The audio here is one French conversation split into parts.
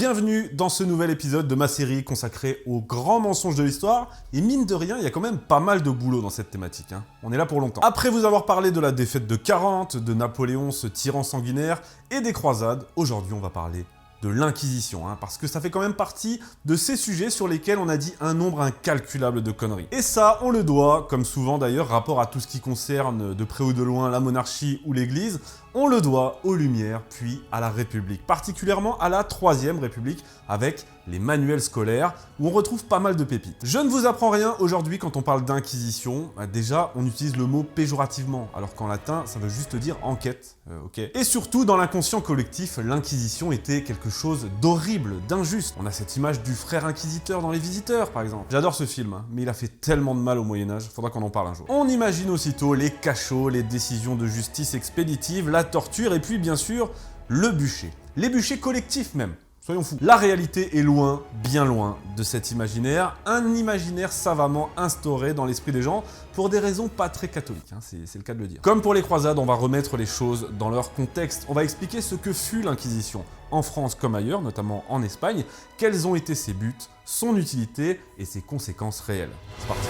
Bienvenue dans ce nouvel épisode de ma série consacrée aux grands mensonges de l'histoire. Et mine de rien, il y a quand même pas mal de boulot dans cette thématique. On est là pour longtemps. Après vous avoir parlé de la défaite de 40, de Napoléon, ce tyran sanguinaire, et des croisades, aujourd'hui on va parler de l'Inquisition, parce que ça fait quand même partie de ces sujets sur lesquels on a dit un nombre incalculable de conneries. Et ça, on le doit, comme souvent d'ailleurs, rapport à tout ce qui concerne de près ou de loin la monarchie ou l'Église, on le doit aux Lumières, puis à la République, particulièrement à la Troisième République, avec les manuels scolaires, où on retrouve pas mal de pépites. Je ne vous apprends rien aujourd'hui quand on parle d'inquisition. Déjà, on utilise le mot péjorativement, alors qu'en latin, ça veut juste dire enquête, ok. Et surtout, dans l'inconscient collectif, l'inquisition était quelque chose d'horrible, d'injuste. On a cette image du frère inquisiteur dans Les Visiteurs, par exemple. J'adore ce film, mais il a fait tellement de mal au Moyen-Âge, faudra qu'on en parle un jour. On imagine aussitôt les cachots, les décisions de justice expéditive, la torture, et puis bien sûr, le bûcher. Les bûchers collectifs même. Soyons fous. La réalité est loin, bien loin de cet imaginaire. Un imaginaire savamment instauré dans l'esprit des gens pour des raisons pas très catholiques, c'est le cas de le dire. Comme pour les croisades, on va remettre les choses dans leur contexte. On va expliquer ce que fut l'Inquisition, en France comme ailleurs, notamment en Espagne, quels ont été ses buts, son utilité et ses conséquences réelles. C'est parti.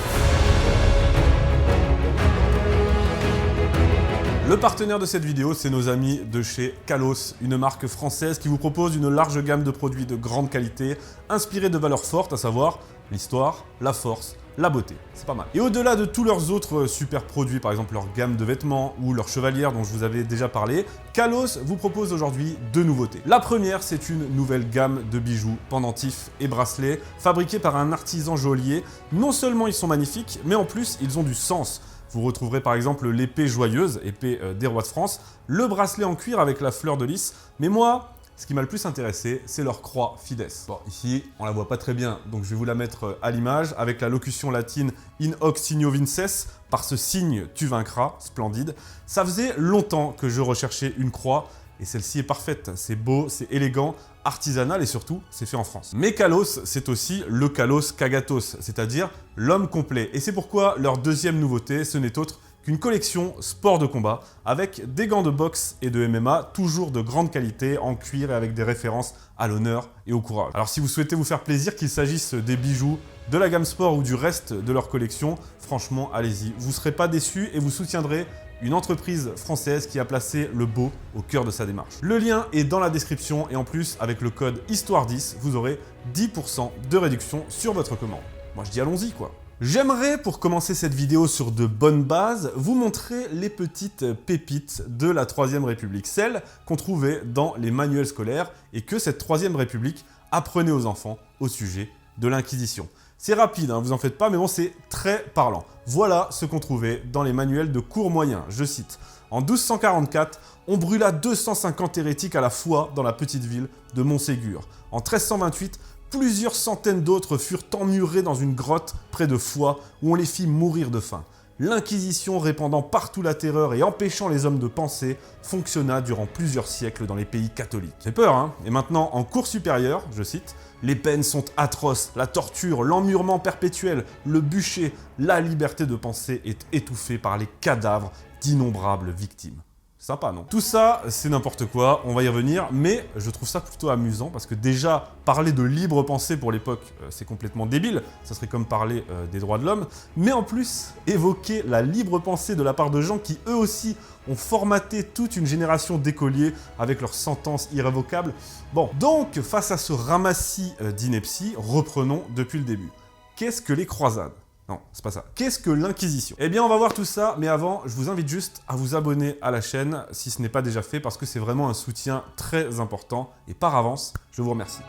Le partenaire de cette vidéo, c'est nos amis de chez Kalos, une marque française qui vous propose une large gamme de produits de grande qualité, inspirés de valeurs fortes, à savoir l'histoire, la force, la beauté. C'est pas mal. Et au-delà de tous leurs autres super produits, par exemple leur gamme de vêtements ou leur chevalière dont je vous avais déjà parlé, Kalos vous propose aujourd'hui deux nouveautés. La première, c'est une nouvelle gamme de bijoux, pendentifs et bracelets, fabriqués par un artisan geôlier. Non seulement ils sont magnifiques, mais en plus ils ont du sens. Vous retrouverez par exemple l'épée joyeuse, épée des rois de France, le bracelet en cuir avec la fleur de lys, mais moi, ce qui m'a le plus intéressé, c'est leur croix Fides. Bon, ici, on la voit pas très bien, donc je vais vous la mettre à l'image, avec la locution latine « In hoc signo vinces », par ce signe tu vaincras, splendide. Ça faisait longtemps que je recherchais une croix, et celle-ci est parfaite, c'est beau, c'est élégant, artisanal et surtout, c'est fait en France. Mais Kalos, c'est aussi le Kalos Kagatos, c'est-à-dire l'homme complet. Et c'est pourquoi leur deuxième nouveauté, ce n'est autre qu'une collection sport de combat, avec des gants de boxe et de MMA, toujours de grande qualité, en cuir et avec des références à l'honneur et au courage. Alors si vous souhaitez vous faire plaisir, qu'il s'agisse des bijoux, de la gamme sport ou du reste de leur collection, franchement, allez-y, vous ne serez pas déçus et vous soutiendrez une entreprise française qui a placé le beau au cœur de sa démarche. Le lien est dans la description et en plus, avec le code HISTOIRE10, vous aurez 10% de réduction sur votre commande. Moi je dis allons-y quoi. J'aimerais, pour commencer cette vidéo sur de bonnes bases, vous montrer les petites pépites de la Troisième République, celles qu'on trouvait dans les manuels scolaires et que cette Troisième République apprenait aux enfants au sujet de l'Inquisition. C'est rapide, vous en faites pas, mais bon, c'est très parlant. Voilà ce qu'on trouvait dans les manuels de cours moyens. Je cite, « En 1244, on brûla 250 hérétiques à la fois dans la petite ville de Montségur. En 1328, plusieurs centaines d'autres furent emmurés dans une grotte près de Foix où on les fit mourir de faim. L'Inquisition, répandant partout la terreur et empêchant les hommes de penser, fonctionna durant plusieurs siècles dans les pays catholiques. » C'est peur, Et maintenant, en cours supérieur, je cite, « Les peines sont atroces, la torture, l'emmurement perpétuel, le bûcher, la liberté de penser est étouffée par les cadavres d'innombrables victimes. » Sympa, non? Tout ça, c'est n'importe quoi, on va y revenir, mais je trouve ça plutôt amusant parce que déjà, parler de libre pensée pour l'époque, c'est complètement débile, ça serait comme parler des droits de l'homme, mais en plus, évoquer la libre pensée de la part de gens qui, eux aussi, ont formaté toute une génération d'écoliers avec leurs sentences irrévocables. Bon, donc, face à ce ramassis d'inepties, reprenons depuis le début. Qu'est-ce que les croisades ? Non, c'est pas ça. Qu'est-ce que l'Inquisition? Eh bien, on va voir tout ça, mais avant, je vous invite juste à vous abonner à la chaîne, si ce n'est pas déjà fait, parce que c'est vraiment un soutien très important, et par avance, je vous remercie.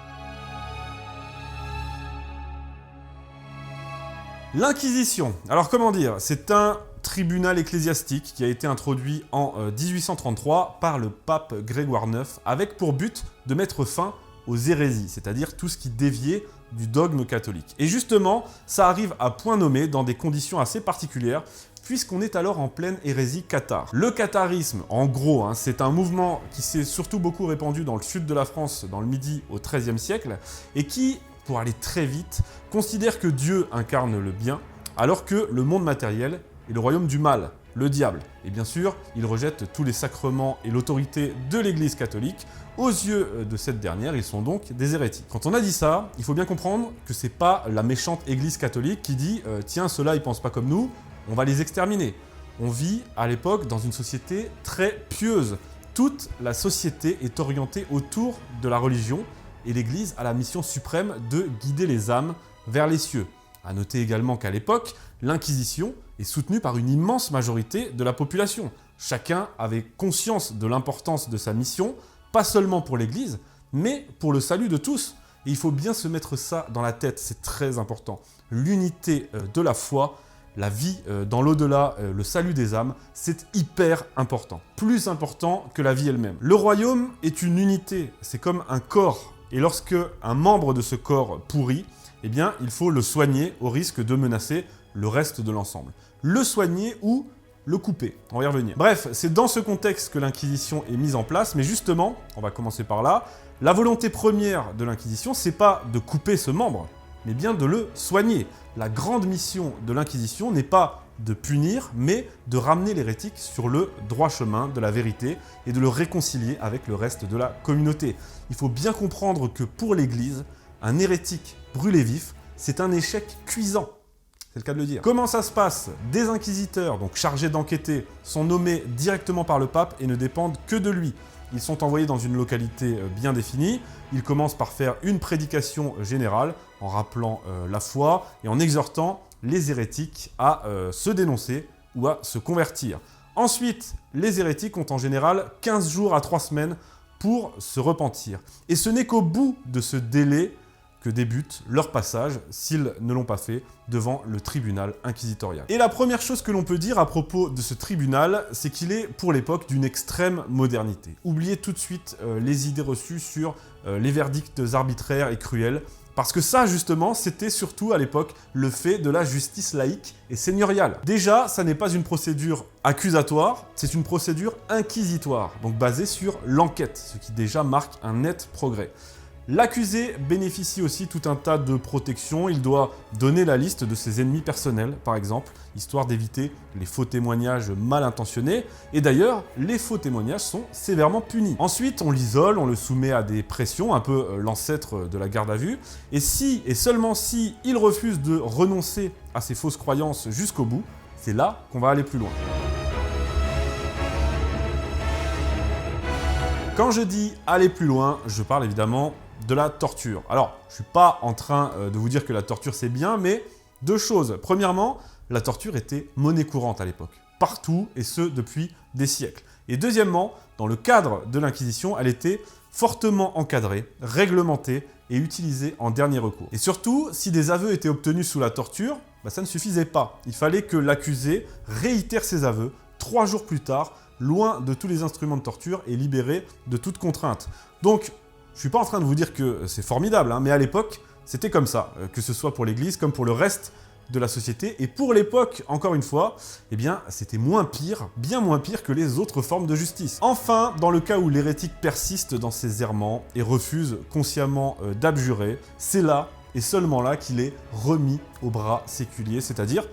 L'Inquisition, alors comment dire? C'est un tribunal ecclésiastique qui a été introduit en 1833 par le pape Grégoire IX, avec pour but de mettre fin aux hérésies, c'est-à-dire tout ce qui déviait du dogme catholique. Et justement, ça arrive à point nommé dans des conditions assez particulières, puisqu'on est alors en pleine hérésie cathare. Le catharisme, en gros, c'est un mouvement qui s'est surtout beaucoup répandu dans le sud de la France, dans le Midi au XIIIe siècle, et qui, pour aller très vite, considère que Dieu incarne le bien, alors que le monde matériel est le royaume du mal. le diable. Et bien sûr, ils rejettent tous les sacrements et l'autorité de l'Église catholique. Aux yeux de cette dernière, ils sont donc des hérétiques. Quand on a dit ça, il faut bien comprendre que c'est pas la méchante Église catholique qui dit « Tiens, ceux-là, ils pensent pas comme nous, on va les exterminer ». On vit à l'époque dans une société très pieuse. Toute la société est orientée autour de la religion et l'Église a la mission suprême de guider les âmes vers les cieux. À noter également qu'à l'époque, l'Inquisition est soutenue par une immense majorité de la population. Chacun avait conscience de l'importance de sa mission, pas seulement pour l'Église, mais pour le salut de tous. Et il faut bien se mettre ça dans la tête, c'est très important. L'unité de la foi, la vie dans l'au-delà, le salut des âmes, c'est hyper important. Plus important que la vie elle-même. Le royaume est une unité, c'est comme un corps. Et lorsque un membre de ce corps pourrit, eh bien, il faut le soigner au risque de menacer le reste de l'ensemble. Le soigner ou le couper, on va y revenir. Bref, c'est dans ce contexte que l'Inquisition est mise en place, mais justement, on va commencer par là, la volonté première de l'Inquisition, c'est pas de couper ce membre, mais bien de le soigner. La grande mission de l'Inquisition n'est pas de punir, mais de ramener l'hérétique sur le droit chemin de la vérité et de le réconcilier avec le reste de la communauté. Il faut bien comprendre que pour l'Église, un hérétique brûlé vif, c'est un échec cuisant. C'est le cas de le dire. Comment ça se passe? Des inquisiteurs, donc chargés d'enquêter, sont nommés directement par le pape et ne dépendent que de lui. Ils sont envoyés dans une localité bien définie. Ils commencent par faire une prédication générale en rappelant la foi et en exhortant les hérétiques à se dénoncer ou à se convertir. Ensuite, les hérétiques ont en général 15 jours à 3 semaines pour se repentir. Et ce n'est qu'au bout de ce délai que débute leur passage, s'ils ne l'ont pas fait, devant le tribunal inquisitorial. Et la première chose que l'on peut dire à propos de ce tribunal, c'est qu'il est, pour l'époque, d'une extrême modernité. Oubliez tout de suite les idées reçues sur les verdicts arbitraires et cruels, parce que ça, justement, c'était surtout à l'époque le fait de la justice laïque et seigneuriale. Déjà, ça n'est pas une procédure accusatoire, c'est une procédure inquisitoire, donc basée sur l'enquête, ce qui déjà marque un net progrès. L'accusé bénéficie aussi tout un tas de protections. Il doit donner la liste de ses ennemis personnels, par exemple, histoire d'éviter les faux témoignages mal intentionnés. Et d'ailleurs, les faux témoignages sont sévèrement punis. Ensuite, on l'isole, on le soumet à des pressions, un peu l'ancêtre de la garde à vue. Et si, et seulement si, il refuse de renoncer à ses fausses croyances jusqu'au bout, c'est là qu'on va aller plus loin. Quand je dis aller plus loin, je parle évidemment de la torture. Alors, je ne suis pas en train de vous dire que la torture c'est bien, mais deux choses. Premièrement, la torture était monnaie courante à l'époque, partout, et ce depuis des siècles. Et deuxièmement, dans le cadre de l'Inquisition, elle était fortement encadrée, réglementée et utilisée en dernier recours. Et surtout, si des aveux étaient obtenus sous la torture, ça ne suffisait pas. Il fallait que l'accusé réitère ses aveux 3 jours plus tard, loin de tous les instruments de torture et libéré de toute contrainte. Donc, je ne suis pas en train de vous dire que c'est formidable, mais à l'époque, c'était comme ça, que ce soit pour l'Église comme pour le reste de la société. Et pour l'époque, encore une fois, eh bien, c'était moins pire, bien moins pire que les autres formes de justice. Enfin, dans le cas où l'hérétique persiste dans ses errements et refuse consciemment d'abjurer, c'est là et seulement là qu'il est remis au bras séculier, c'est-à-dire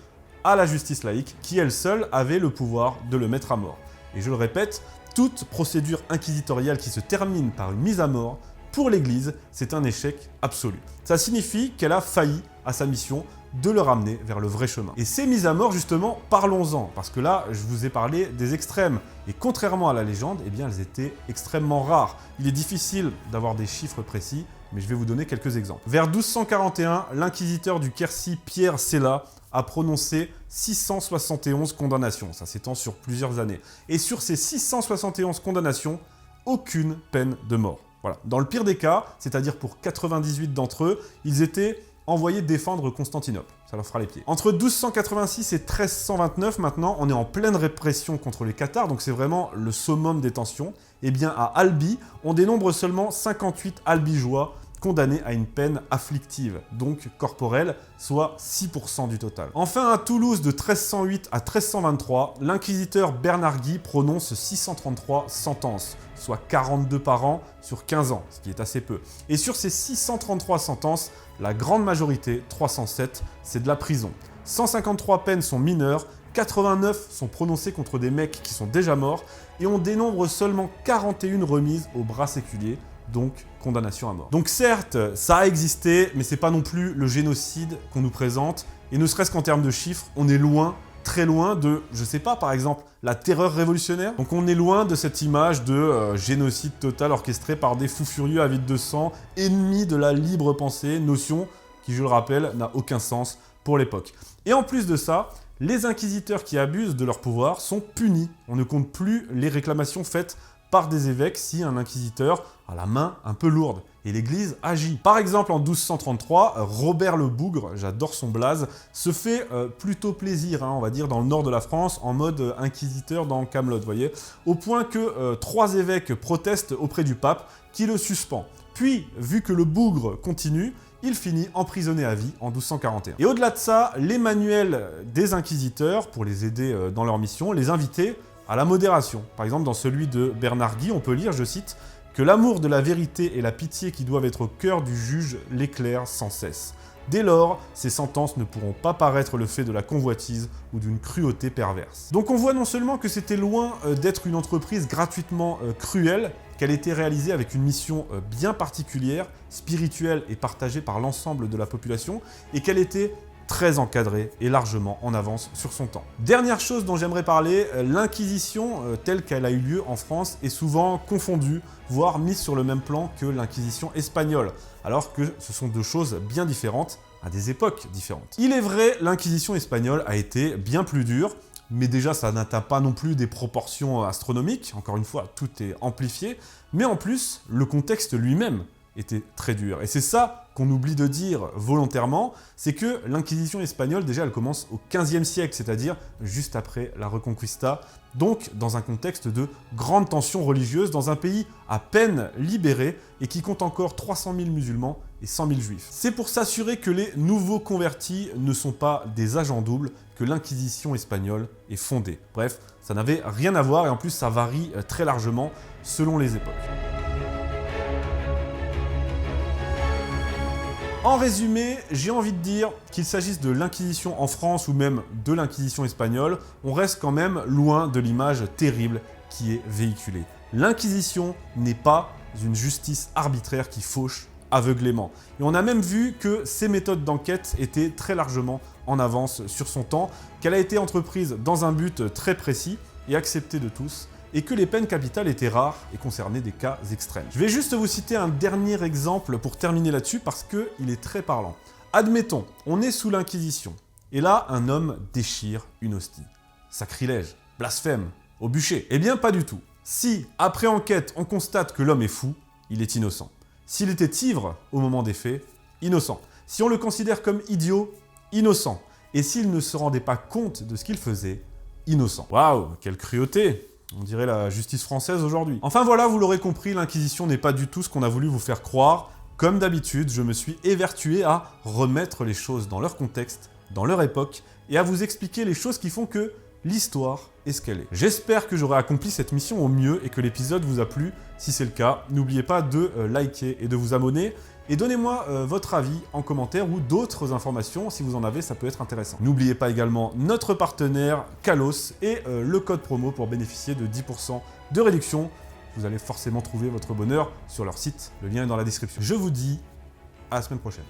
à la justice laïque, qui elle seule avait le pouvoir de le mettre à mort. Et je le répète, toute procédure inquisitoriale qui se termine par une mise à mort, pour l'Église, c'est un échec absolu. Ça signifie qu'elle a failli à sa mission de le ramener vers le vrai chemin. Et ces mises à mort, justement, parlons-en, parce que là, je vous ai parlé des extrêmes. Et contrairement à la légende, eh bien, elles étaient extrêmement rares. Il est difficile d'avoir des chiffres précis, mais je vais vous donner quelques exemples. Vers 1241, l'inquisiteur du Quercy Pierre Sella a prononcé 671 condamnations. Ça s'étend sur plusieurs années. Et sur ces 671 condamnations, aucune peine de mort. Voilà. Dans le pire des cas, c'est-à-dire pour 98 d'entre eux, ils étaient envoyés défendre Constantinople. Ça leur fera les pieds. Entre 1286 et 1329, maintenant, on est en pleine répression contre les Cathares, donc c'est vraiment le summum des tensions. Eh bien, à Albi, on dénombre seulement 58 albigeois condamnés à une peine afflictive, donc corporelle, soit 6% du total. Enfin, à Toulouse, de 1308 à 1323, l'inquisiteur Bernard Guy prononce 633 sentences, soit 42 par an sur 15 ans, ce qui est assez peu. Et sur ces 633 sentences, la grande majorité, 307, c'est de la prison. 153 peines sont mineures 89 sont prononcées contre des mecs qui sont déjà morts, et on dénombre seulement 41 remises au bras séculier, donc condamnation à mort. Donc certes, ça a existé, mais c'est pas non plus le génocide qu'on nous présente, et ne serait-ce qu'en termes de chiffres, on est loin, très loin de, je sais pas, par exemple, la terreur révolutionnaire. Donc on est loin de cette image de génocide total orchestré par des fous furieux avides de sang, ennemis de la libre pensée, notion qui, je le rappelle, n'a aucun sens pour l'époque. Et en plus de ça, les inquisiteurs qui abusent de leur pouvoir sont punis. On ne compte plus les réclamations faites par des évêques si un inquisiteur a la main un peu lourde. Et l'Église agit. Par exemple, en 1233, Robert le Bougre, j'adore son blaze, se fait plutôt plaisir, on va dire, dans le nord de la France, en mode inquisiteur dans Camelot, vous voyez, au point que 3 évêques protestent auprès du pape, qui le suspend. Puis, vu que le Bougre continue, il finit emprisonné à vie en 1241. Et au-delà de ça, les manuels des inquisiteurs, pour les aider dans leur mission, les invitaient à la modération. Par exemple, dans celui de Bernard Guy, on peut lire, je cite, « que l'amour de la vérité et la pitié qui doivent être au cœur du juge l'éclairent sans cesse. Dès lors, ces sentences ne pourront pas paraître le fait de la convoitise ou d'une cruauté perverse. » Donc on voit non seulement que c'était loin d'être une entreprise gratuitement cruelle, qu'elle était réalisée avec une mission bien particulière, spirituelle et partagée par l'ensemble de la population, et qu'elle était très encadrée et largement en avance sur son temps. Dernière chose dont j'aimerais parler, l'Inquisition telle qu'elle a eu lieu en France est souvent confondue, voire mise sur le même plan que l'Inquisition espagnole, alors que ce sont deux choses bien différentes à des époques différentes. Il est vrai, l'Inquisition espagnole a été bien plus dure, mais déjà ça n'atteint pas non plus des proportions astronomiques, encore une fois, tout est amplifié, mais en plus, le contexte lui-même était très dur. Et c'est ça qu'on oublie de dire volontairement, c'est que l'Inquisition espagnole, déjà, elle commence au XVe siècle, c'est-à-dire juste après la Reconquista, donc dans un contexte de grande tension religieuse, dans un pays à peine libéré et qui compte encore 300 000 musulmans et 100 000 juifs. C'est pour s'assurer que les nouveaux convertis ne sont pas des agents doubles que l'Inquisition espagnole est fondée. Bref, ça n'avait rien à voir et en plus ça varie très largement selon les époques. En résumé, j'ai envie de dire qu'il s'agisse de l'Inquisition en France ou même de l'Inquisition espagnole, on reste quand même loin de l'image terrible qui est véhiculée. L'Inquisition n'est pas une justice arbitraire qui fauche aveuglément. Et on a même vu que ces méthodes d'enquête étaient très largement en avance sur son temps, qu'elle a été entreprise dans un but très précis et acceptée de tous, et que les peines capitales étaient rares et concernaient des cas extrêmes. Je vais juste vous citer un dernier exemple pour terminer là-dessus parce qu'il est très parlant. Admettons, on est sous l'Inquisition, et là, un homme déchire une hostie. Sacrilège, blasphème, au bûcher. Eh bien, pas du tout. Si, après enquête, on constate que l'homme est fou, il est innocent. S'il était ivre au moment des faits, innocent. Si on le considère comme idiot, innocent. Et s'il ne se rendait pas compte de ce qu'il faisait, innocent. Waouh, quelle cruauté! On dirait la justice française aujourd'hui. Enfin voilà, vous l'aurez compris, l'Inquisition n'est pas du tout ce qu'on a voulu vous faire croire. Comme d'habitude, je me suis évertué à remettre les choses dans leur contexte, dans leur époque, et à vous expliquer les choses qui font que l'histoire est ce qu'elle est. J'espère que j'aurai accompli cette mission au mieux et que l'épisode vous a plu. Si c'est le cas, n'oubliez pas de liker et de vous abonner. Et donnez-moi votre avis en commentaire ou d'autres informations, si vous en avez, ça peut être intéressant. N'oubliez pas également notre partenaire Kalos et le code promo pour bénéficier de 10% de réduction. Vous allez forcément trouver votre bonheur sur leur site, le lien est dans la description. Je vous dis à la semaine prochaine.